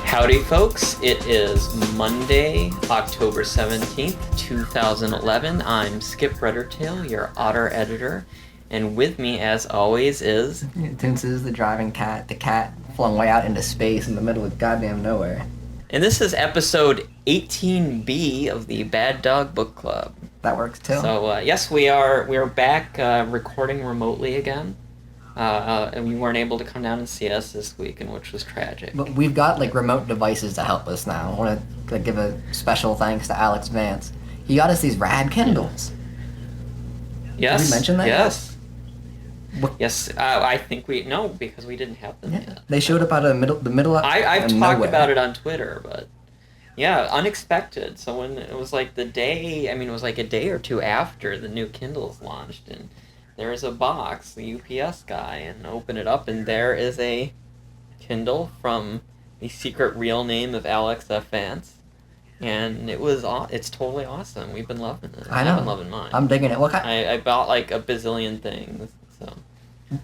Howdy, folks. It is Monday, October 17th, 2011. I'm Skip Ruddertail, your otter editor, and with me, as always, is... Toonces, the driving cat, the cat flung way out into space in the middle of goddamn nowhere. And this is episode 18B of the Bad Dog Book Club. That works, too. So, yes, we are back recording remotely again. And you weren't able to come down and see us this week, and which was tragic. But we've got, remote devices to help us now. I want to give a special thanks to Alex Vance. He got us these rad Kindles. Yes. Did we mention that? Yes. Yes, I think no, because we didn't have them yet. They showed up out of the middle of I've talked nowhere. about it on Twitter, but yeah, unexpected. So when it was it was like a day or two after the new Kindles launched, and there's a box, the UPS guy, and open it up, and there is a Kindle from the secret real name of Alex F. Vance, and it's totally awesome. We've been loving it. I know. I've been loving mine. I'm digging it. I bought a bazillion things, so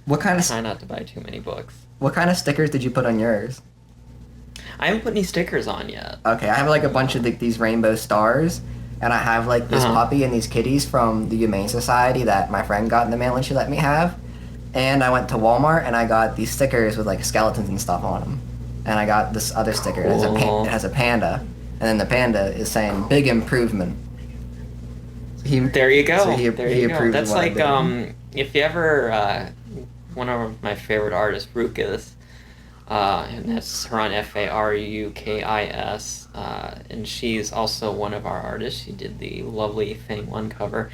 what kind of try not to buy too many books. What kind of stickers did you put on yours? I haven't put any stickers on yet. Okay, I have a bunch of these rainbow stars. And I have this puppy and these kitties from the Humane Society that my friend got in the mail and she let me have. And I went to Walmart and I got these stickers with skeletons and stuff on them. And I got this other sticker. It has a panda. And then the panda is saying big improvement. There you go. So he approved. That's if you ever one of my favorite artists, Rukas, and that's her on Farukis, and she's also one of our artists. She did the lovely Thing 1 cover.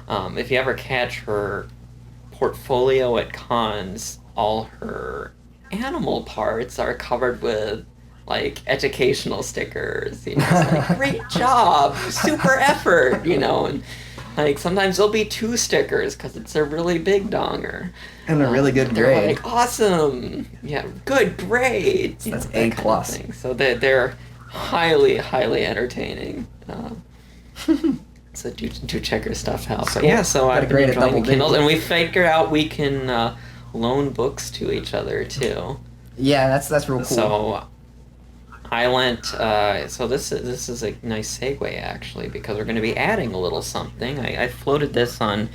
If you ever catch her portfolio at cons, all her animal parts are covered with educational stickers. It's great job, super effort, and sometimes there'll be 2 stickers because it's a really big donger. And a really good grade. They're awesome. Yeah, good grade. That's A+. So they're highly, highly entertaining. So do check her stuff out. But yeah, so I've been enjoying the Kindles, and we figured out we can loan books to each other too. Yeah, that's real cool. So I lent. So this is a nice segue actually, because we're going to be adding a little something. I floated this on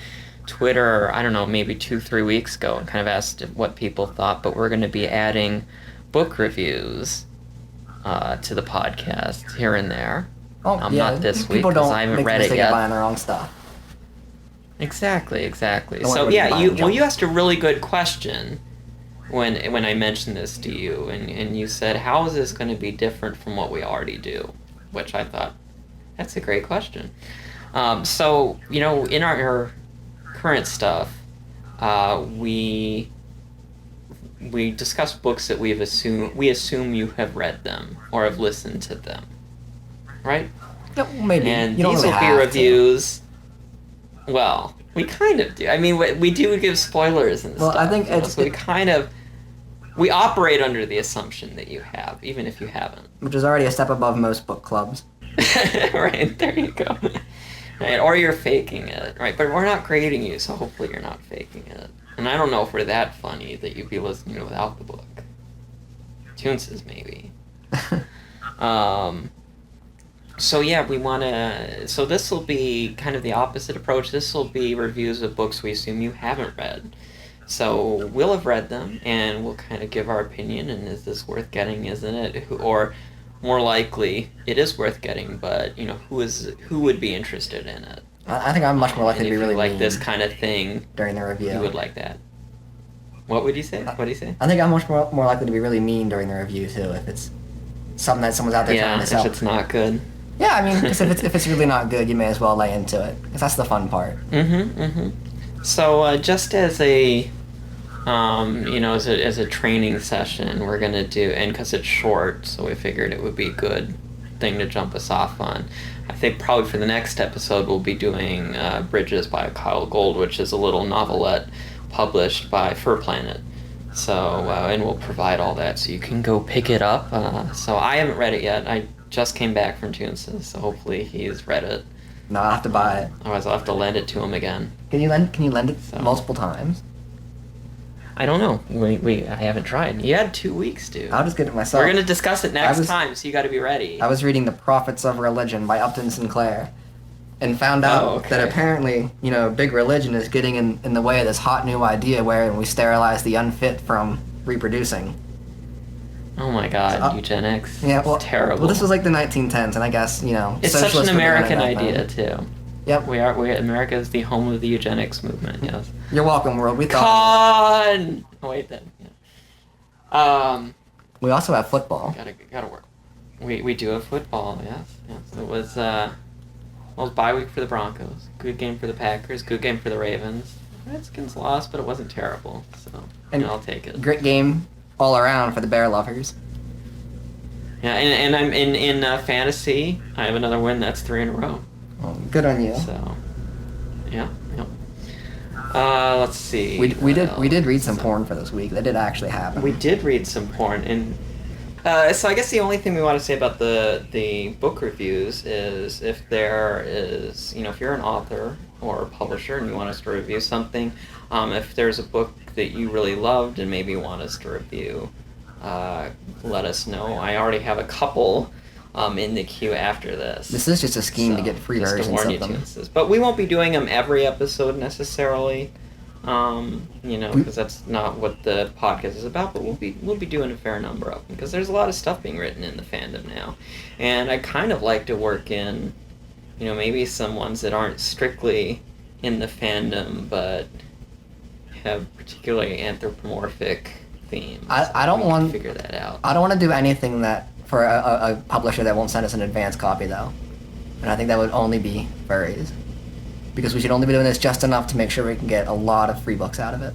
Twitter, I don't know, maybe 2-3 weeks ago, and kind of asked what people thought, but we're going to be adding book reviews to the podcast here and there. Not this week because I haven't read it yet. Buying the wrong stuff. Exactly. So yeah, you asked a really good question when I mentioned this to you, and you said, how is this going to be different from what we already do? Which I thought, that's a great question. So, in our current stuff, we discuss books that we assume you have read them or have listened to them, right? Yeah, maybe. And these will be reviews. Well, we kind of do. I mean, we do give spoilers and stuff. Well, I think we operate under the assumption that you have, even if you haven't. Which is already a step above most book clubs. Right, there you go. Right, or you're faking it, right? But we're not grading you, so hopefully you're not faking it. And I don't know if we're that funny that you'd be listening without the book. Toonces, maybe. So yeah, we want to... So this will be kind of the opposite approach. This will be reviews of books we assume you haven't read. So we'll have read them, and we'll kind of give our opinion, and is this worth getting, isn't it? Or... more likely, it is worth getting, but who would be interested in it? I think I'm much more likely to be really like this kind of thing during the review. You would like that. What would you say? What do you say? I think I'm much more likely to be really mean during the review too, if it's something that someone's out there trying to sell. Yeah, if it's not good. Yeah, I mean, because if it's really not good, you may as well lay into it, because that's the fun part. So just as a as a training session, we're going to do, and because it's short, so we figured it would be a good thing to jump us off on. I think probably for the next episode, we'll be doing Bridges by Kyle Gold, which is a little novelette published by Fur Planet. So, and we'll provide all that so you can go pick it up. So I haven't read it yet. I just came back from Toonces, so hopefully he's read it. No, I'll have to buy it. Otherwise, I'll have to lend it to him again. Can you lend it multiple times? I don't know. I haven't tried. You had 2 weeks, dude. I'll just get it myself. We're gonna discuss it next time, so you got to be ready. I was reading The Prophets of Religion by Upton Sinclair, and found out that apparently, big religion is getting in the way of this hot new idea wherein we sterilize the unfit from reproducing. Oh my God, eugenics. Yeah, well, it's terrible. Well, this was like the 1910s, and I guess it's such an American idea too. Yep. America is the home of the eugenics movement. Yes. You're welcome, world. We thought. Con. Oh, wait then. Yeah. We also have football. Gotta work. We do have football. Yes. It was bye week for the Broncos. Good game for the Packers. Good game for the Ravens. Redskins lost, but it wasn't terrible. So I'll take it. Great game all around for the Bear lovers. Yeah, and I'm in fantasy. I have another win. That's 3 in a row. Well, good on you. So, yeah. Let's see. We did read some porn for this week. That did actually happen. We did read some porn, and so I guess the only thing we want to say about the book reviews is if there is, if you're an author or a publisher and you want us to review something, if there's a book that you really loved and maybe want us to review, let us know. I already have a couple in the queue after this. This is just a scheme to get free versions of them. But we won't be doing them every episode necessarily, because that's not what the podcast is about. But we'll be doing a fair number of them because there's a lot of stuff being written in the fandom now, and I kind of like to work in, maybe some ones that aren't strictly in the fandom but have particularly anthropomorphic themes. I don't want to figure that out. I don't want to do anything that for a publisher that won't send us an advance copy though, and I think that would only be furries, because we should only be doing this just enough to make sure we can get a lot of free books out of it.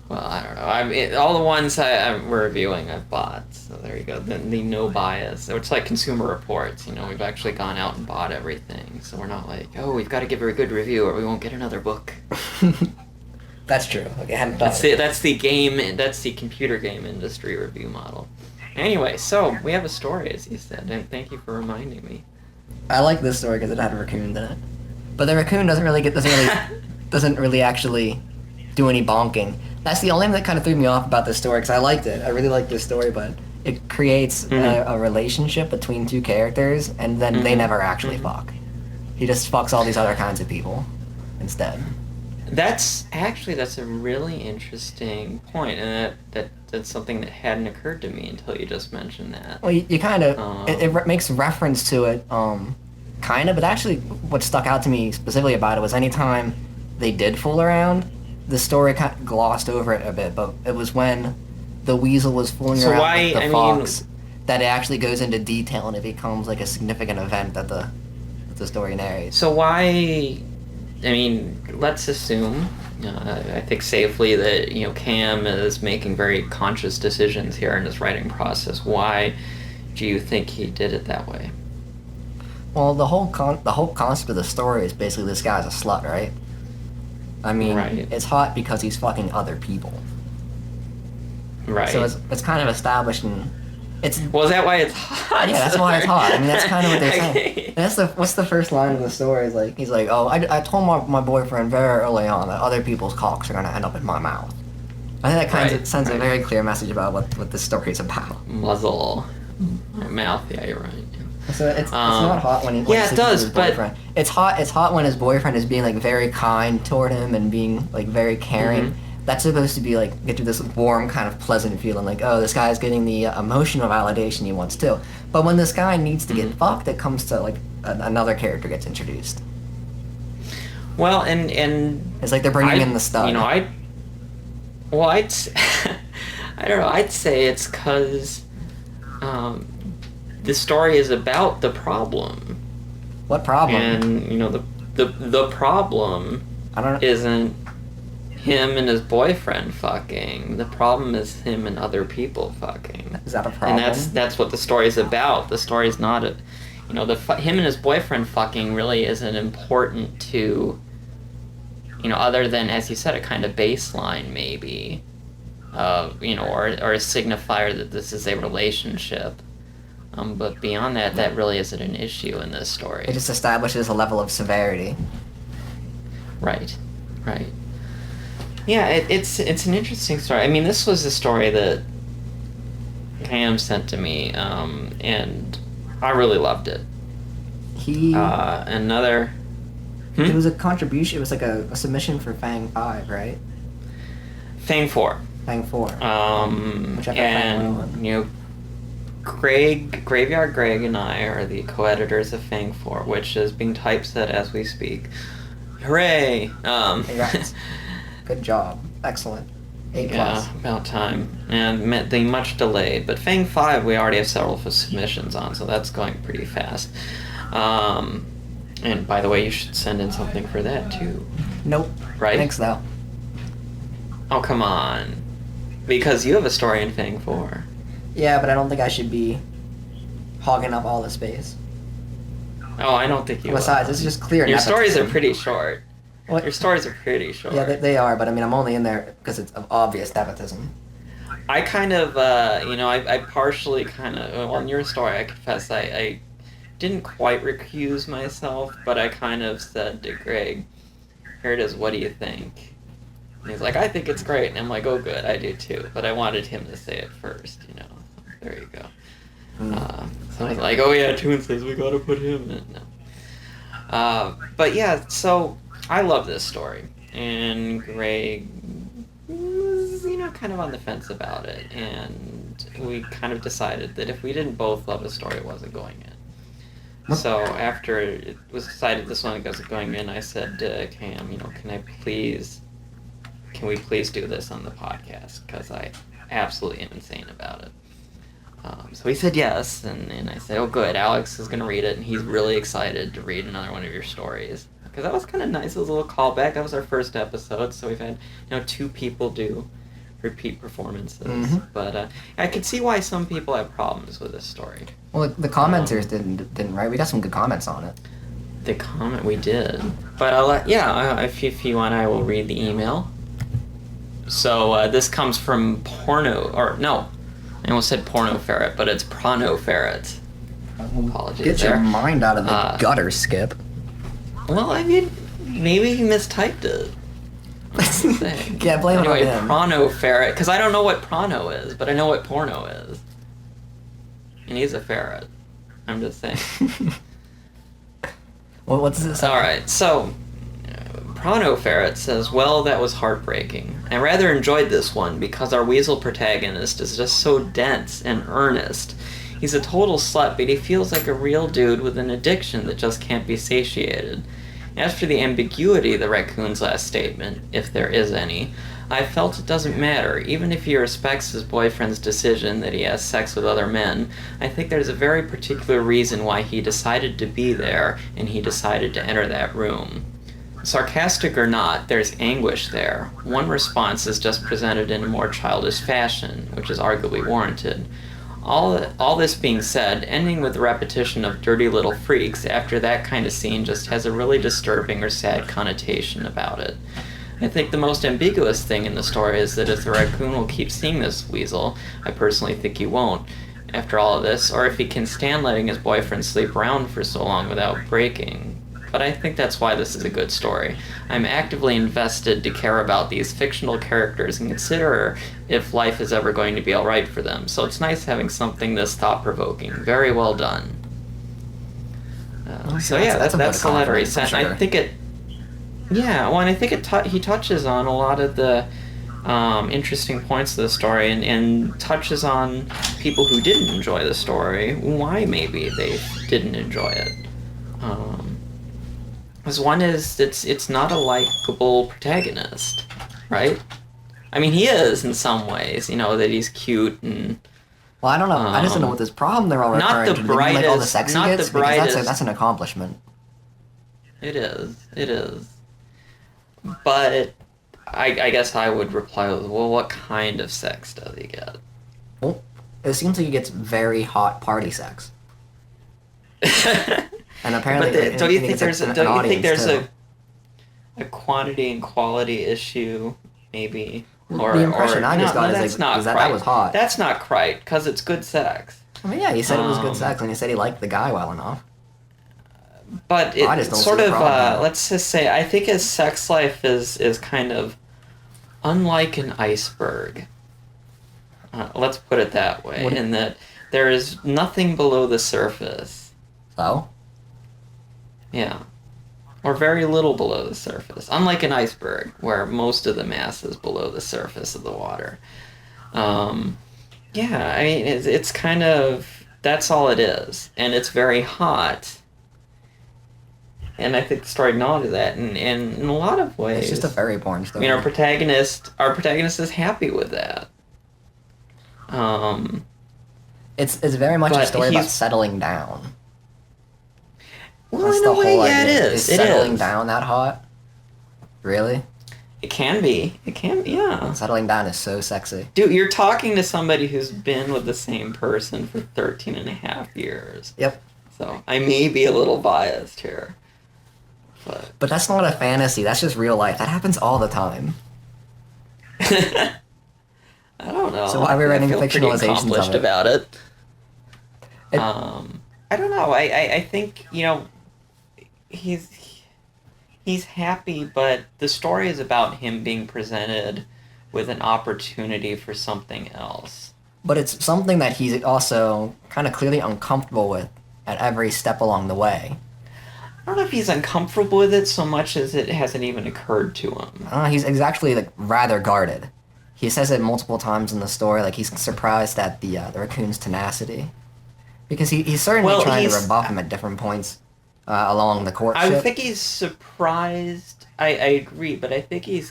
Well, I don't know. All the ones we're reviewing, I've bought. So there you go. The no bias. It's like Consumer Reports. We've actually gone out and bought everything. So we're not like, we've got to give her a good review or we won't get another book. That's true. Okay, I hadn't that's the computer game industry review model. Anyway, so we have a story, as you said, and thank you for reminding me. I like this story because it had a raccoon in it, but the raccoon doesn't really actually do any bonking. That's the only thing that kind of threw me off about this story, because I liked it. I really liked this story, but it creates a relationship between two characters, and then they never actually fuck. He just fucks all these other kinds of people instead. That's a really interesting point, and that's something that hadn't occurred to me until you just mentioned that. Well, you kind of it makes reference to it, kind of, but actually, what stuck out to me specifically about it was anytime they did fool around, the story kind of glossed over it a bit, but it was when the weasel was fooling around with the fox that it actually goes into detail and it becomes like a significant event that the story narrates. So why? Let's assume, I think safely that, Cam is making very conscious decisions here in his writing process. Why do you think he did it that way? Well, the whole concept of the story is basically this guy's a slut, right? Right. It's hot because he's fucking other people. Right. So it's kind of established in... Well, is that why it's hot? Yeah, that's why it's hot. That's kind of what they're saying. And what's the first line of the story? He's like, I told my boyfriend very early on that other people's cocks are going to end up in my mouth. I think that sends a very clear message about what this story is about. Muzzle. Mouth, yeah, you're right. So it's not hot when he's it does, with his boyfriend. It's hot when his boyfriend is being very kind toward him and being very caring. That's supposed to be get you this warm kind of pleasant feeling this guy's getting the emotional validation he wants too. But when this guy needs to get fucked, it comes to another character gets introduced. Well, and it's like they're bringing in the stuff. I don't know. I'd say it's because the story is about the problem. What problem? And the problem isn't him and his boyfriend fucking. The problem is him and other people fucking. Is that a problem? And that's what the story is about. The story is not him and his boyfriend fucking really isn't important to other than, as you said, a kind of baseline maybe, or a signifier that this is a relationship. But beyond that, that really isn't an issue in this story. It just establishes a level of severity. Right. Yeah, it's an interesting story. I mean, this was a story that Cam sent to me, and I really loved it. Another... It was a contribution. It was like a submission for Fang 5, right? Fang 4. Fang 4. Which I and, Graveyard Greg and I are the co-editors of Fang 4, which is being typeset as we speak. Hooray! Congrats. Good job. Excellent. A+. Yeah, about time. And the much delayed. But Fang 5 we already have several submissions on, so that's going pretty fast. And by the way, you should send in something for that too. Nope. Right? Thanks though. Oh, come on. Because you have a story in Fang 4. Yeah, but I don't think I should be hogging up all the space. Oh, I don't think you Besides, will. it's just clear Your nepotism. stories are pretty short. What? Your stories are pretty short. Yeah, they are, but I mean, I'm only in there because it's of obvious nepotism. I kind of, I partially kind of, well, in your story, I confess, I didn't quite recuse myself, but I kind of said to Greg, here it is, what do you think? And he's like, I think it's great. And I'm like, oh, good, I do too. But I wanted him to say it first, There you go. So I was like, oh yeah, Toonce says we gotta put him in. No. But yeah, so I love this story. And Greg was, kind of on the fence about it. And we kind of decided that if we didn't both love a story, it wasn't going in. So after it was decided this one wasn't going in, I said to Cam, can we please do this on the podcast? Because I absolutely am insane about it. So he said yes, and I said, oh good, Alex is going to read it, and he's really excited to read another one of your stories. Because that was kind of nice, it was a little callback, that was our first episode, so we've had, 2 people do repeat performances. Mm-hmm. But I could see why some people have problems with this story. Well, the commenters didn't, right? We got some good comments on it. The comment we did. But I'll if you want, I will read the email. So this comes from I almost said Porno Ferret, but it's Prono Ferret. Apologies. Get your mind out of the gutter, Skip. Well, I mean, maybe he mistyped it. Yeah, blame it on him. Prono Ferret, because I don't know what Prono is, but I know what porno is. And he's a ferret. I'm just saying. Well, what's this? Alright, so Prono Ferret says, well, that was heartbreaking. I rather enjoyed this one because our weasel protagonist is just so dense and earnest. He's a total slut, but he feels like a real dude with an addiction that just can't be satiated. As for the ambiguity of the raccoon's last statement, if there is any, I felt it doesn't matter. Even if he respects his boyfriend's decision that he has sex with other men, I think there's a very particular reason why he decided to be there and he decided to enter that room. Sarcastic or not, there's anguish there. One response is just presented in a more childish fashion, which is arguably warranted. All this being said, ending with the repetition of dirty little freaks after that kind of scene just has a really disturbing or sad connotation about it. I think the most ambiguous thing in the story is that if the raccoon will keep seeing this weasel, I personally think he won't, after all of this, or if he can stand letting his boyfriend sleep around for so long without breaking. But I think that's why this is a good story. I'm actively invested to care about these fictional characters and consider if life is ever going to be alright for them. So it's nice having something this thought-provoking. Very well done. That's the letter he sent. Sure. I think it... Yeah, well, and I think he touches on a lot of the interesting points of the story and touches on people who didn't enjoy the story, why maybe they didn't enjoy it. Because one is, it's not a likable protagonist, right? I mean, he is in some ways, that he's cute and... Well, I don't know. I just don't know what this problem they're all referring to. Like all the sex he gets? Because that's an accomplishment. It is. But I guess I would reply with, well, what kind of sex does he get? Well, it seems like he gets very hot party sex. And apparently, don't you think there's a? a quantity and quality issue, maybe. The impression I just got No, that's not is that right. was hot. That's not right, because it's good sex. I mean, yeah, he said it was good Um, sex, and he said he liked the guy well enough. but I just it don't see sort a of, problem with it. let's just say, I think his sex life is kind of unlike an iceberg. Let's put it that way, What? in that there is nothing below the surface. So? Yeah. Or very little below the surface. Unlike an iceberg, where most of the mass is below the surface of the water. Um, yeah, I mean, it's kind of, that's all it is. And it's very hot. And I think the story acknowledges that and in a lot of It's just a ways. very boring I mean, story. our protagonist is happy with that. Um, It's very much a but story about he's, settling down. well, That's in the a way, whole yeah, it idea. Is is. It settling is. down that hot? Really? It can be. It can, yeah. Settling down is so sexy. Dude, you're talking to somebody who's been with the same person for 13 and a half years. Yep. So I may be a little biased here. But But that's not a fantasy. That's just real life. That happens all the time. I don't know. So why are we writing I feel pretty fictionalizations accomplished of it? about it. It- I don't know. I think, he's he's happy, but the story is about him being presented with an opportunity for something else. But it's something that he's also kind of clearly uncomfortable with at every step along the way. I don't know if he's uncomfortable with it so much as it hasn't even occurred to him. He's actually like rather guarded. He says it multiple times in the story, like he's surprised at the raccoon's tenacity, because he's certainly Well, trying to he's rebuff him at different points along the I courtship. think he's surprised. I agree, but I think he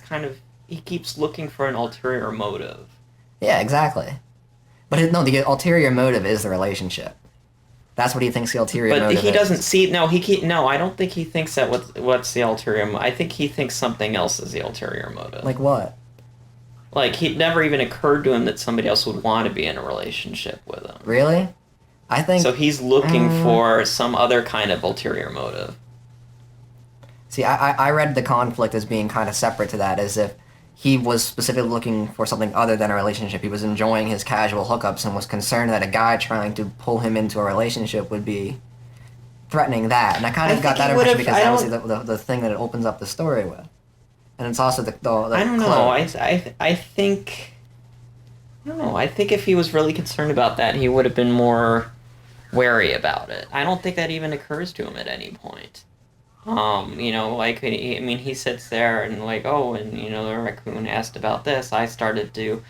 keeps looking for an ulterior motive. Yeah, exactly. But no, the ulterior motive is the relationship. That's what he thinks the ulterior But motive he doesn't is. see. No, I don't think he thinks that what's the ulterior. I think he thinks something else is the ulterior motive. Like what? Like it never even occurred to him that somebody else would want to be in a relationship with him. Really? I think. So he's looking Mm, for some other kind of ulterior motive. See, I read the conflict as being kind of separate to that, as if he was specifically looking for something other than a relationship. He was enjoying his casual hookups and was concerned that a guy trying to pull him into a relationship would be threatening that. And I kind I of got think that he would impression have. because I that was don't. the thing that it opens up the story with. And it's also the I don't know. clone. I think. I don't know. I think if he was really concerned about that, he would have been more wary about it. I don't think that even occurs to him at any point. Like, I mean, he sits there and like, oh, and the raccoon asked about this. I started to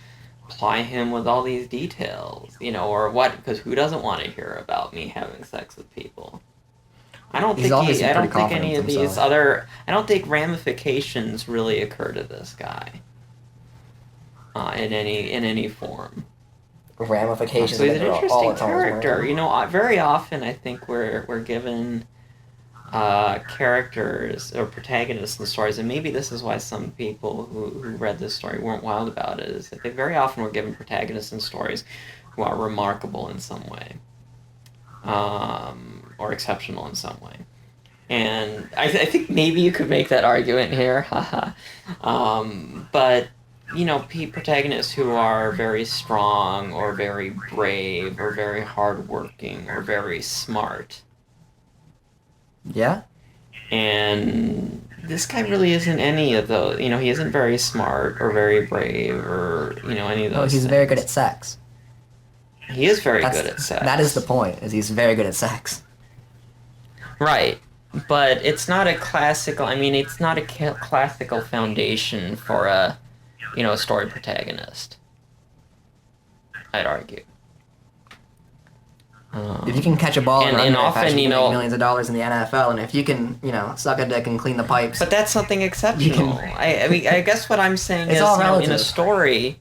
ply him with all these details, or what? Because who doesn't want to hear about me having sex with people? He's obviously I pretty don't think confident any with of these himself. I don't think ramifications really occur to this guy, in any form. Ramifications So he's that an are all interesting the time. character. Very often I think we're given characters or protagonists in stories, and maybe this is why some people who read this story weren't wild about it, is that they very often were given protagonists in stories who are remarkable in some way, or exceptional in some way. And I think maybe you could make that argument here, haha. But protagonists who are very strong or very brave or very hardworking or very smart. Yeah? And this guy really isn't any of those. He isn't very smart or very brave or any of No, those he's things. very good at sex. He is very good at sex. That is the point, is he's very good at sex. Right. But it's not a classical. I mean, it's not a classical foundation for a story protagonist. I'd argue. If you can catch a ball and run and very fast, often, you can make millions of dollars in the NFL, and if you can, suck a dick and clean the pipes, But that's something exceptional. I mean, I guess what I'm saying It's is, all in a relative. story.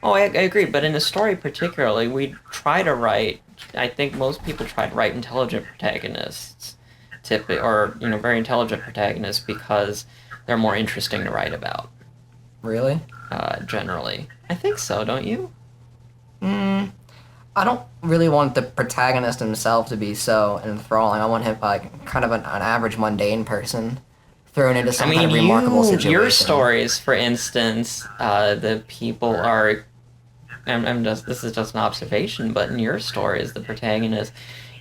Oh, I agree. But in a story, particularly, we try to write. I think most people try to write intelligent protagonists, or very intelligent protagonists, because they're more interesting to write about. really? Generally, I think so. Don't you? I don't really want the protagonist himself to be so enthralling. I want him like kind of an average mundane person thrown into I some kind mean, of remarkable your situation. stories, for instance, the people are. I'm just. This is just an observation, but in your stories, the protagonists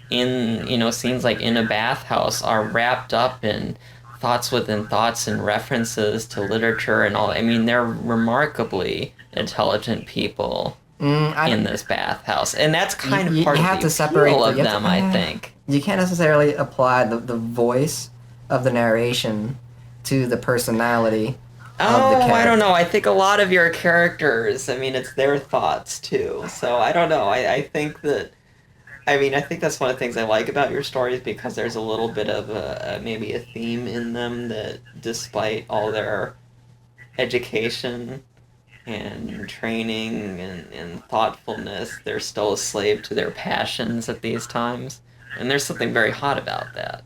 in scenes like in a bathhouse are wrapped up in thoughts within thoughts and references to literature and all. I mean, they're remarkably intelligent people I, in this bathhouse, and that's you, kind of you part of have the to separate appeal the of you have them, to, I think. you can't necessarily apply the voice of the narration to the personality of the Oh, I don't character. know. I think a lot of your characters, I mean, it's their thoughts too. So I don't know. I think that, I mean, I think that's one of the things I like about your stories because there's a little bit of maybe a theme in them that despite all their education and training and thoughtfulness, they're still a slave to their passions at these times. And there's something very hot about that.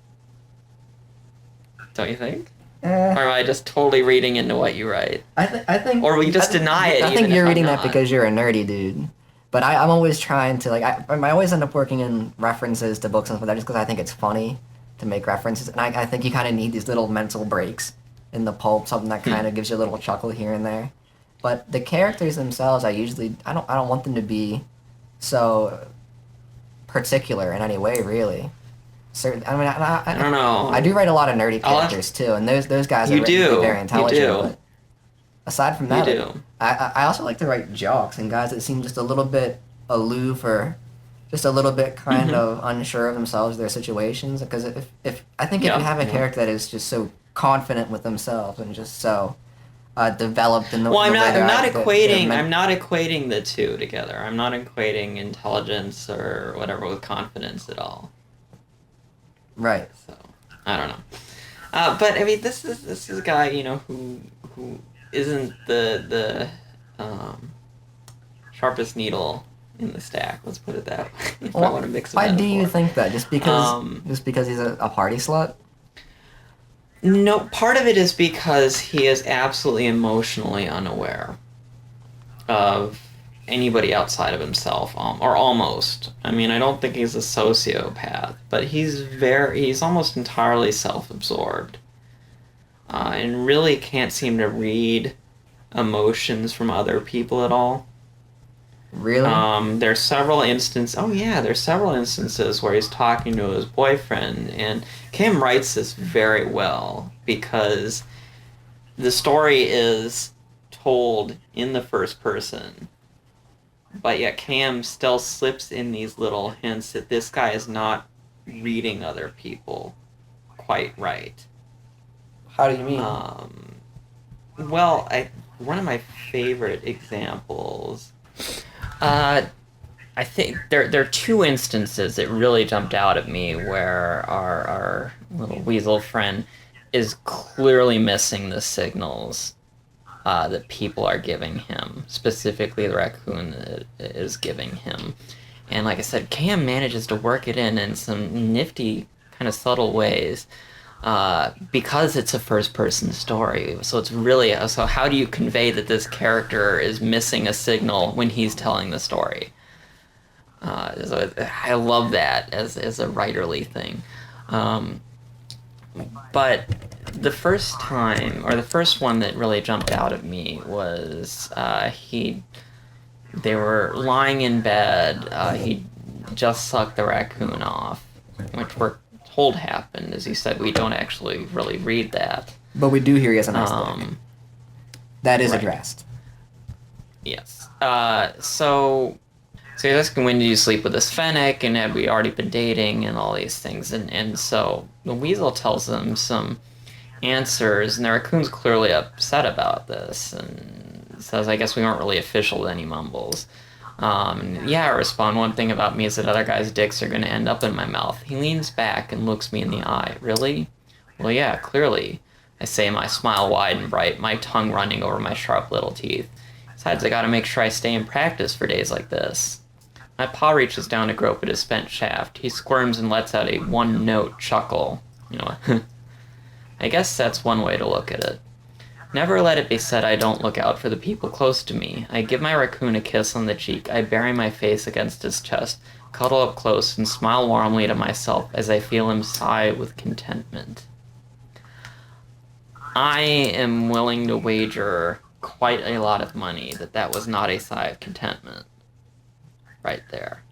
Don't you think? Eh, Or am I just totally reading into what you write? I think Or will you just deny it I think even if you're I'm reading that not? because you're a nerdy dude. But I'm always trying to like I always end up working in references to books and stuff like that just because I think it's funny to make references, and I think you kind of need these little mental breaks in the pulp, something that kind Hmm. of gives you a little chuckle here and there. But the characters themselves, I don't want them to be so particular in any way, really. Certain, I mean, I don't I do know. write a lot of nerdy I'll have, characters too, and those guys are you written to be very do. You intelligent. do. But aside from You that, like do. I also like to write jocks and guys that seem just a little bit aloof or just a little bit kind Hmm. of unsure of themselves, their situations. Because if I think if you Yeah, have a yeah. character that is just so confident with themselves and just so developed in Well, the way they're meant. I'm not equating the two together. I'm not equating intelligence or whatever with confidence at all. Right. So, I don't know. But I mean, this is a guy, who isn't the sharpest needle in the stack. Let's put it that way. If I Well, want to mix a why do you metaphor. think that? Um, Just because he's a party slut? no, part of it is because he is absolutely emotionally unaware of anybody outside of himself, or almost. I mean, I don't think he's a sociopath, but he's almost entirely self-absorbed, and really can't seem to read emotions from other people at all. Really? There's several instances. Oh yeah, there's several instances where he's talking to his boyfriend, and Kim writes this very well because the story is told in the first person, but yet Cam still slips in these little hints that this guy is not reading other people quite right. How do you mean? Um, well, I one of my favorite examples. Uh, I think there are two instances that really jumped out at me where our little weasel friend is clearly missing the signals that people are giving him, specifically the raccoon is giving him. And like I said, Cam manages to work it in some nifty, kind of subtle ways because it's a first-person story. So it's really so how do you convey that this character is missing a signal when he's telling the story? So I love that as a writerly thing. Um, but the first time, or the first one that really jumped out at me was they were lying in bed. He just sucked the raccoon off, which we're told happened. As you said, we don't actually really read that. But we do hear he has a nice dick. Um, That is right. addressed. Yes. So he's asking when did you sleep with this fennec, and had we already been dating, and all these things, and so the weasel tells him some answers, and the raccoon's clearly upset about this, and says, "I guess we weren't really official." Then he mumbles, "Yeah," I respond. "One thing about me is that other guys' dicks are going to end up in my mouth." He leans back and looks me in the eye. "Really?" "Well, yeah, clearly," I say, my smile wide and bright, my tongue running over my sharp little teeth. Besides, I gotta make sure I stay in practice for days like this. My paw reaches down to grope at his spent shaft. He squirms and lets out a one-note chuckle. I guess that's one way to look at it. Never let it be said I don't look out for the people close to me. I give my raccoon a kiss on the cheek. I bury my face against his chest, cuddle up close, and smile warmly to myself as I feel him sigh with contentment. I am willing to wager quite a lot of money that that was not a sigh of contentment. Right there.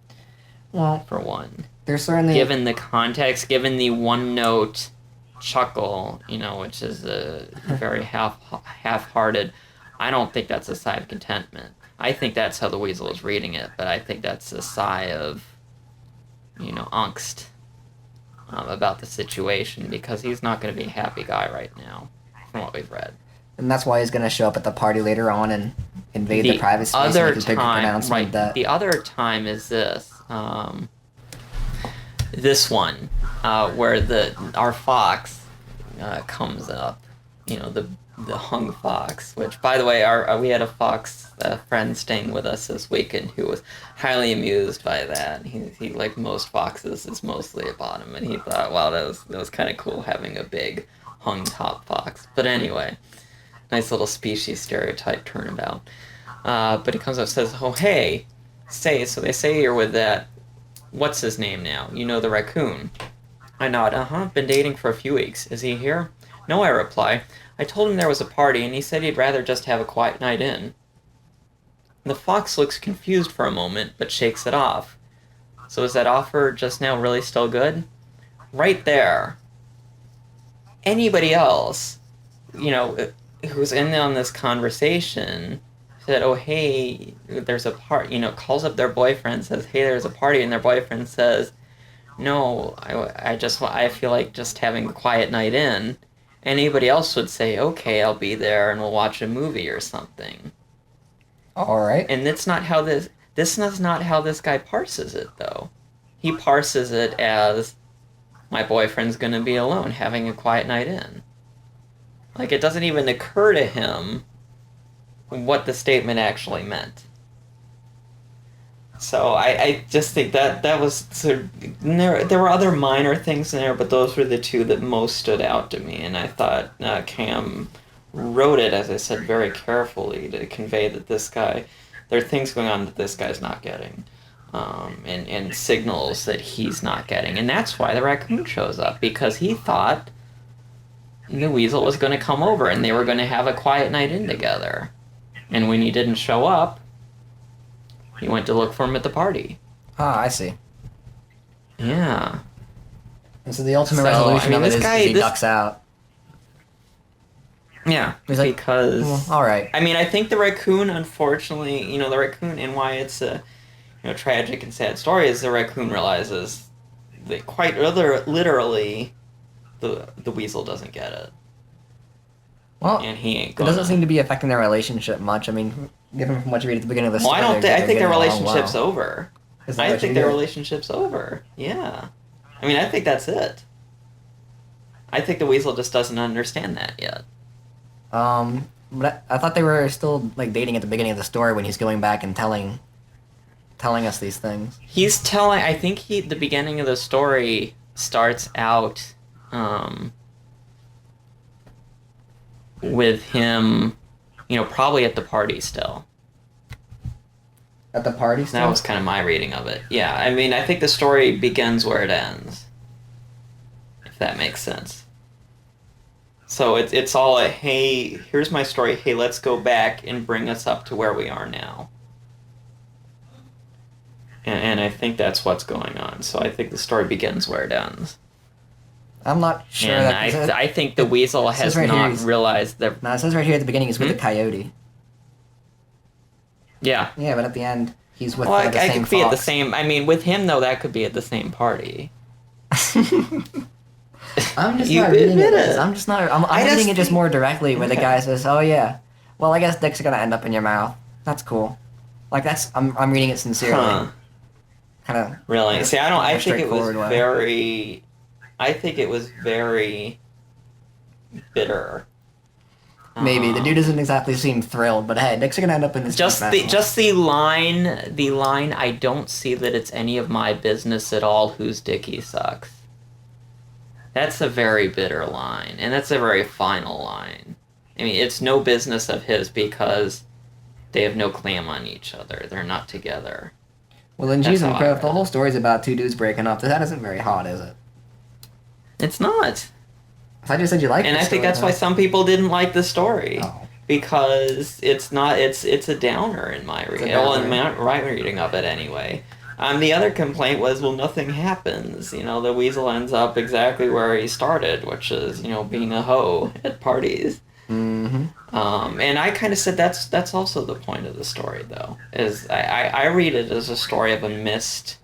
Well, for one. there's certainly... Given the context, given the one-note chuckle, which is a very half-hearted, I don't think that's a sigh of contentment. I think that's how the weasel is reading it, but I think that's a sigh of, angst about the situation, because he's not going to be a happy guy right now, from what we've read. And that's why he's going to show up at the party later on and invade the private space and make his big pronouncement. That... The other time is this. This one, where our fox comes up. The hung fox, which, by the way, we had a fox friend staying with us this weekend who was highly amused by that. He like most foxes, is mostly a bottom, and he thought, wow, that was kind of cool having a big hung top fox. But anyway, nice little species stereotype turnabout. But he comes up and says, oh, hey, so they say you're with that, what's his name now? The raccoon. I nod, been dating for a few weeks. Is he here? No, I reply. I told him there was a party, and he said he'd rather just have a quiet night in. The fox looks confused for a moment, but shakes it off. So is that offer just now really still good? Right there. Anybody else, who's in on this conversation said, oh, hey, there's a party, calls up their boyfriend, says, hey, there's a party, and their boyfriend says, no, I feel like just having a quiet night in. Anybody else would say, okay, I'll be there and we'll watch a movie or something. All right. And that's not how this is not how this guy parses it, though. He parses it as, my boyfriend's gonna be alone, having a quiet night in. Like, it doesn't even occur to him what the statement actually meant. So I just think that was sort of, there were other minor things in there, but those were the two that most stood out to me, and I thought Cam wrote it, as I said, very carefully to convey that this guy, there are things going on that this guy's not getting, and signals that he's not getting, and that's why the raccoon shows up, because he thought the weasel was going to come over and they were going to have a quiet night in together, and when he didn't show up, he went to look for him at the party. Ah, I see. Yeah. And so the ultimate resolution of it is he ducks out. Yeah, he's like, because... Well, all right. I mean, I think the raccoon, unfortunately, the raccoon, and why it's a tragic and sad story, is the raccoon realizes that quite literally the weasel doesn't get it. Well, and he ain't gonna. It doesn't seem to be affecting their relationship much. I mean, given from what you read at the beginning of the story... Well, I think their relationship's over. I think their relationship's over. Yeah. I mean, I think that's it. I think the weasel just doesn't understand that yet. But I thought they were still, like, dating at the beginning of the story when he's going back and telling us these things. I think the beginning of the story starts out, with him, probably at the party still. At the party still? That was kind of my reading of it. Yeah, I mean, I think the story begins where it ends. If that makes sense. So it's all a, hey, here's my story, hey, let's go back and bring us up to where we are now. And I think that's what's going on. So I think the story begins where it ends. I'm not sure. And I think the weasel has not realized that... No, it says right here at the beginning he's with the coyote. Yeah. Yeah, but at the end, he's with the same fox. I could be at the same... I mean, with him, though, that could be at the same party. I'm just not reading it. I'm just not... I'm reading it just more directly, where the guy says, oh, yeah, well, I guess dicks are gonna end up in your mouth. That's cool. Like, that's... I'm reading it sincerely. Huh. Kind of... Really? See, I think it was very... I think it was very bitter. Maybe the dude doesn't exactly seem thrilled, but hey, dicks are gonna end up in this. Just the line. I don't see that it's any of my business at all whose dick he sucks. That's a very bitter line, and that's a very final line. I mean, it's no business of his because they have no claim on each other. They're not together. Well, then, geez, if the whole story's about two dudes breaking up, that isn't very hot, is it? It's not. I just said you liked And the I think story, that's why huh? some people didn't like the story. Oh, Because it's a downer in my it's a reading. Well, in downer. my reading of it anyway. The other complaint was, well, nothing happens. The weasel ends up exactly where he started, which is, being a hoe at parties. Mm-hmm. And I kind of said that's also the point of the story, though. Is I read it as a story of a missed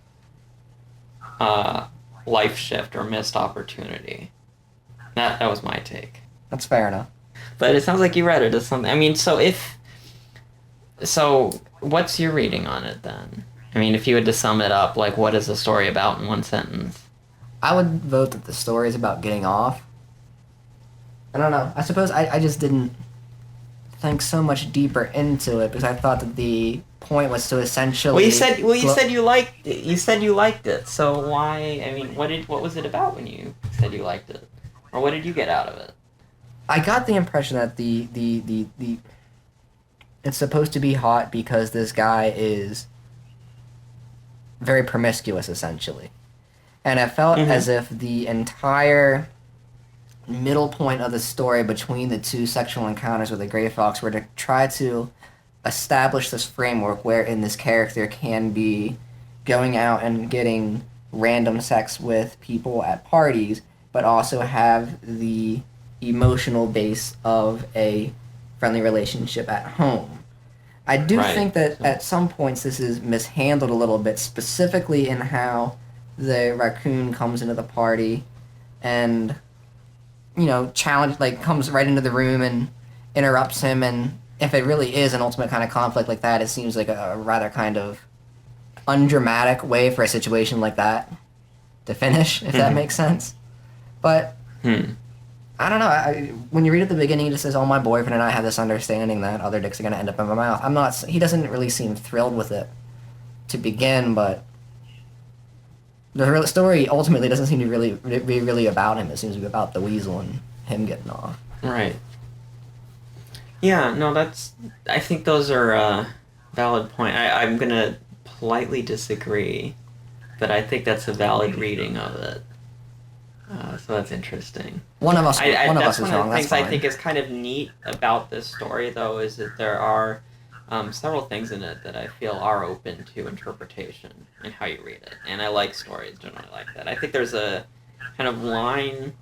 uh, life shift or missed opportunity. That was my take. That's fair enough. But it sounds like you read it as something. I mean, so what's your reading on it then? I mean, if you had to sum it up, like, what is the story about in one sentence? I would vote that the story is about getting off. I don't know. I suppose I just didn't think so much deeper into it because I thought that the point was to essentially. You said you liked it. You said you liked it. So why? I mean, what was it about when you said you liked it, or what did you get out of it? I got the impression that the it's supposed to be hot because this guy is very promiscuous essentially, and it felt Mm-hmm. as if the entire middle point of the story between the two sexual encounters with the Grey Fox were to try to establish this framework wherein this character can be going out and getting random sex with people at parties, but also have the emotional base of a friendly relationship at home. I do Right. think that at some points this is mishandled a little bit, specifically in how the raccoon comes into the party and challenge like comes right into the room and interrupts him, and if it really is an ultimate kind of conflict like that, it seems like a rather kind of undramatic way for a situation like that to finish, if that Mm-hmm. makes sense. But Hmm. I don't know. When you read at the beginning, it just says, "Oh, my boyfriend and I have this understanding that other dicks are gonna end up in my mouth." I'm not. He doesn't really seem thrilled with it to begin, but the real story ultimately doesn't seem to be really about him. It seems to be about the weasel and him getting off. Right. Yeah. No, that's. I think those are valid point. I'm gonna politely disagree, but I think that's a valid reading of it. So that's interesting. One of us, I one of that's us is one of wrong. the That's things I fine. think is kind of neat about this story, though, is that there are several things in it that I feel are open to interpretation in how you read it, and I like stories generally like that. I think there's a kind of line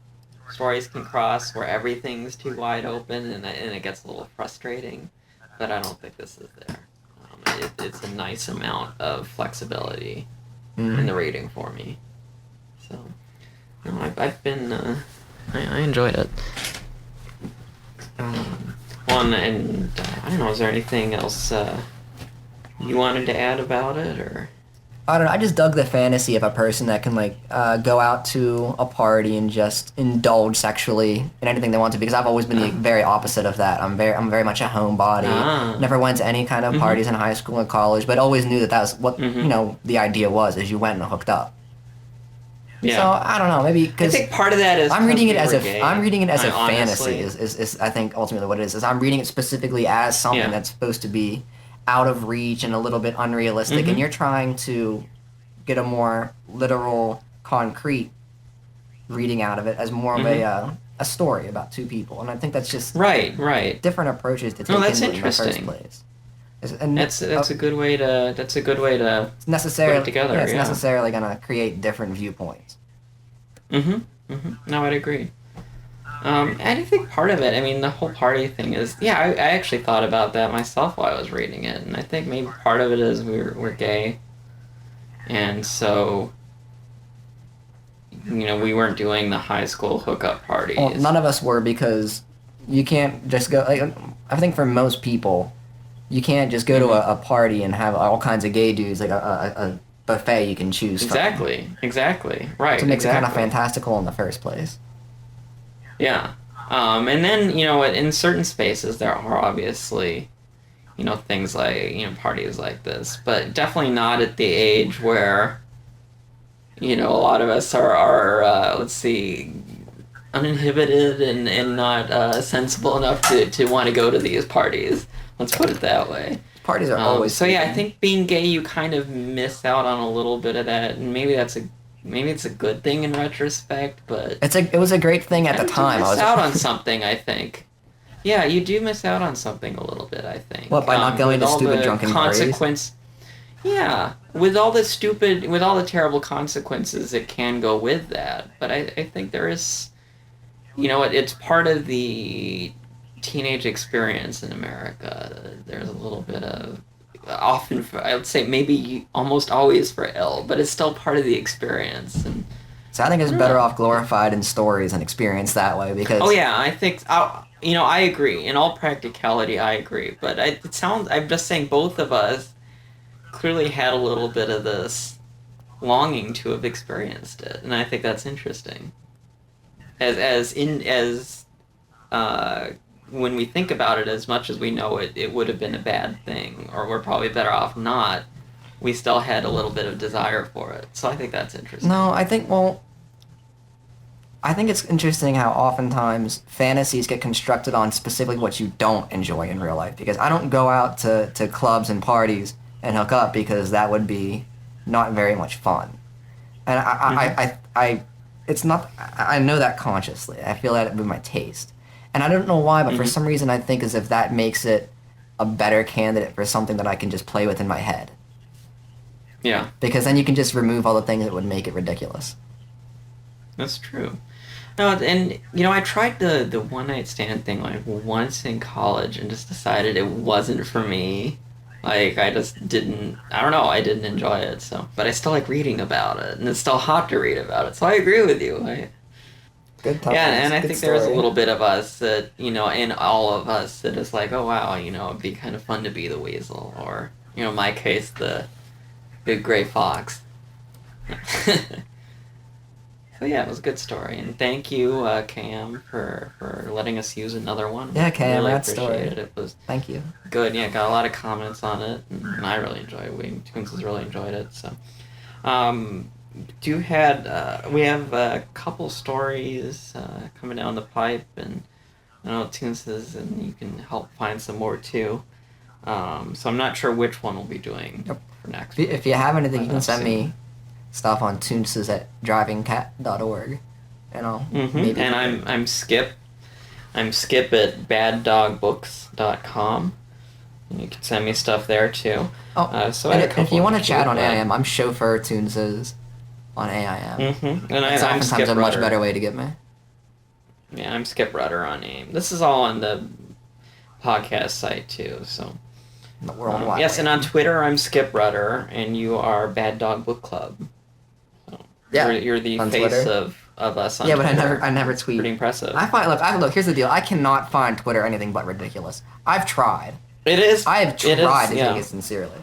stories can cross where everything's too wide open, and it gets a little frustrating, but I don't think this is there. It's a nice amount of flexibility in Mm. the reading for me. So, no, I've been I enjoyed it. One and I don't know. Is there anything else you wanted to add about it, or? I don't know. I just dug the fantasy of a person that can like go out to a party and just indulge sexually in anything they want to. Because I've always been the Uh, very opposite of that. I'm very much a homebody. ah. Never went to any kind of Mhm. parties in high school and college, but always knew that that was what Mhm. the idea was. Is you went and hooked up. So Yeah. I don't know. Maybe I because think part of that is I'm 'cause reading it we as were a I'm gay. reading it as I a fantasy honestly. is I think ultimately what it is I'm reading it specifically as something Yeah. that's supposed to be out of reach and a little bit unrealistic, and Mhm. you're trying to get a more literal, concrete reading out of it as more of Mhm. a story about two people, and I think that's just Right. Right. different approaches to No, take that's into it in the first interesting. place. And That's a good way to it's put it necessarily together. it's Yeah. necessarily gonna create different viewpoints. Mhm. Mhm. No, I'd agree. And I think part of it, I mean, the whole party thing is, yeah, I actually thought about that myself while I was reading it, and I think maybe part of it is we're gay, and so, we weren't doing the high school hookup Well, parties. none of us were because you can't just go. Like, I think for most people, you can't just go to Hmm. a party and have all kinds of gay dudes like a buffet you can choose from. Exactly, exactly, So it right, makes it kind of exactly. fantastical in the first place. Yeah. And then, in certain spaces, there are obviously, things like, parties like this, but definitely not at the age where, a lot of us are let's see, uninhibited and not sensible enough to want to go to these parties. Let's put it that way. Parties are always So yeah, I sleeping. think being gay, you kind of miss out on a little bit of that, and maybe that's maybe it's a good thing in retrospect, but It was a great thing at kind the of do time. I miss was out on something, I think. Yeah, you do miss out on something a little bit, I what, think. by not going With to all stupid the drunken parties. consequence. Yeah, with all the terrible consequences that can go with that. But I think there is, it's part of the teenage experience in America. There's a little bit of, often, I would say maybe almost always for ill, but it's still part of the experience. And So I think I it's don't better know. off glorified in stories and experienced that way Oh because yeah, I think I agree. In all practicality, I agree. But it sounds. I'm just saying both of us clearly had a little bit of this longing to have experienced it, and I think that's interesting. As uh, when we think about it, as much as we know it would have been a bad thing, or we're probably better off not. We still had a little bit of desire for it, so I think that's no, interesting. I think it's interesting how oftentimes fantasies get constructed on specifically what you don't enjoy in real life. Because I don't go out to clubs and parties and hook up because that would be not very much fun. And Mm-hmm. it's not, I know that consciously. I feel that with my taste. And I don't know why, but for Mm-hmm. some reason I think as if that makes it a better candidate for something that I can just play with in my head. Yeah, Because then you can just remove all the things that would make it ridiculous. that's true. No, and I tried the one night stand thing like once in college and just decided it wasn't for me. Like I just didn't. I don't know. I didn't enjoy it. So, but I still like reading about it, and it's still hot to read about it. So I agree with you. Good Yeah, times. and I Good think there's a story. little bit of us that in all of us that is like, oh wow, it'd be kind of fun to be the weasel, or in my case, the big gray fox. So yeah, it was a good story, and thank you, Cam, for letting us use another one. Yeah, We Cam, really rad appreciate story. it. It was Thank you. good. Yeah, got a lot of comments on it, and I really enjoyed it. Toonces has really enjoyed it. So, um, we have a couple stories coming down the pipe, and I know Toonces, and you can help find some more too. So I'm not sure which one we'll be doing Yep. for next If week, you have anything, you but can send soon. me stuff on Toonces at drivingcat.org, and I'll maybe And look at it. I'm Skip at baddogbooks.com. And you can send me stuff there too. Oh, So I and had a if couple you in want the to chat queue, on but AIM, I'm chauffeur Toonces on AIM. and That's I'm oftentimes Skip a much better Rudder. way to get me. Yeah, I'm Skip Rudder on AIM. This is all on the podcast site too. So The World Wide yes, and on Web. Twitter I'm Skip Rudder, and you are Bad Dog Book Club. So you're Yeah, you're the on face Twitter. of us on Yeah, but Twitter. I never It's pretty tweet. impressive. Look, here's the deal. I cannot find Twitter anything but ridiculous. I've tried. It is. I have It tried is. to take it Yeah. sincerely,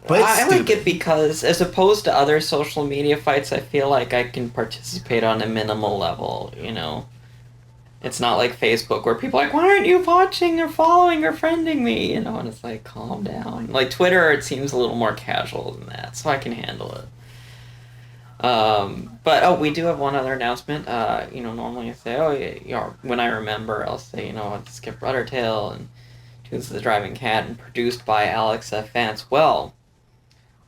but it's I like it stupid. because, as opposed to other social media fights, I feel like I can participate on a minimal level. It's not like Facebook where people are like, why aren't you watching or following or friending me? And it's like, calm down. Like Twitter, it seems a little more casual than that, so I can handle it. But we do have one other announcement. Normally I say, oh, yeah, when I remember, I'll say, it's Skip Ruddertail and Toonce the Driving Cat and produced by Alex F. Vance. Well,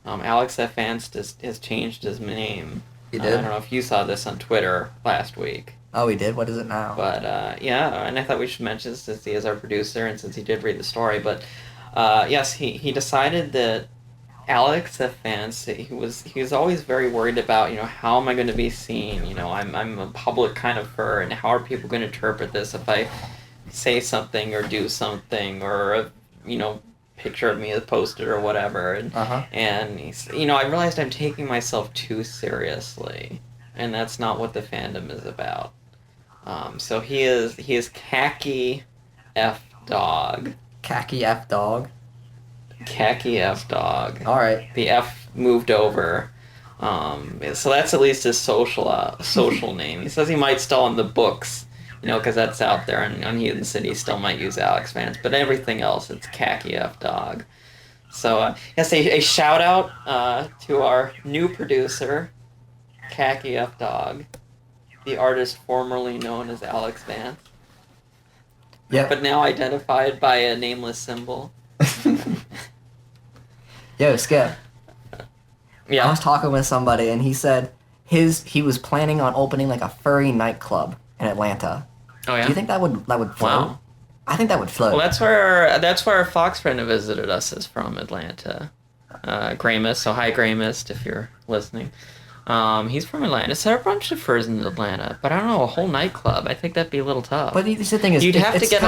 Alex F. Vance has changed his name. You I don't did? know if you saw this on Twitter last week. Oh, he did. What is it now? But yeah, and I thought we should mention since he is our producer and since he did read the story. But yes, he decided that Alex F. Vance, he was always very worried about, how am I going to be seen? I'm a public kind of figure, and how are people going to interpret this if I say something or do something, or a picture of me is posted or whatever. and Uh huh. and I realized I'm taking myself too seriously, and that's not what the fandom is about. So he is khaki f dog. Khaki F dog. Khaki f dog. All right. The f moved over. So that's at least his social name. He says he might still on the books, because that's out there, and on Heathen City still might use Alex Vance, but everything else it's khaki f dog. So yes, a shout out to our new producer, khaki f dog, the artist formerly known as Alex Vance, Yep. but now identified by a nameless symbol. Yo, Skip. I Yeah. was talking with somebody and he said, he was planning on opening like a furry nightclub in Atlanta. Oh yeah. Do you think that would float? Wow. I think that would float. Well, that's where our Fox friend who visited us is from, Atlanta. Gramus, so hi Gramus, if you're listening. He's from Atlanta. So there are a bunch of furs in Atlanta, but I don't know, a whole nightclub. I think that'd be a little tough. But the thing is, you'd have to get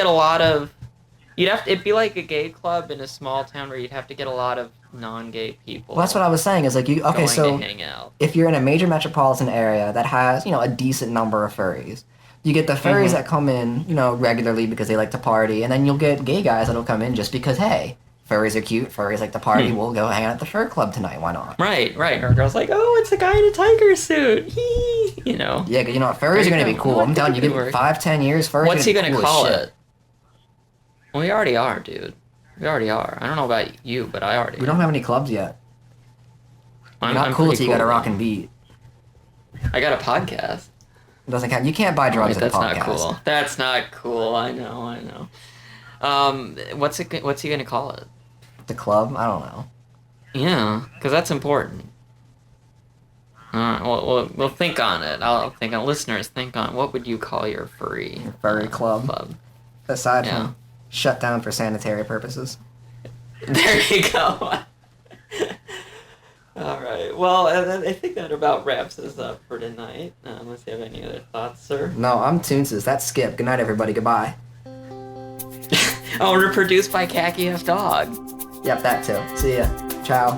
a lot of. It'd be like a gay club in a small town where you'd have to get a lot of non-gay people. Well, that's what I was saying. Is like you okay? Going So to hang out. if you're in a major metropolitan area that has a decent number of furries, you get the furries that come in regularly because they like to party, and then you'll get gay guys that'll come in just because hey, furries are cute, furries like to party. We'll go hang out at the fur club tonight. Why not? Right. Or a girl's like, oh, it's a guy in a tiger suit. Yeah, because furries are gonna be cool. I'm telling you, give it 5-10 years, furries. What's he gonna cool call shit. it? Well, we already are, dude. We already are. I don't know about you, but I already. We don't have any clubs yet. I'm not cool till you got a rock now. and beat. I got a podcast. It doesn't count. You can't buy drugs at a podcast. That's not cool. That's not cool. I know. What's he gonna call it? The club? I don't know. Yeah, because that's important. All right, we'll think on it. I'll think on listeners. Think on what would you call your furry club? Aside from shut down for sanitary purposes. There you go. All right. Well, I think that about wraps us up for tonight. Unless you have any other thoughts, sir. No, I'm Toonces. That's Skip. Good night, everybody. Goodbye. Oh, we're produced by Khaki F Dog. Yep, that too. See ya. Ciao.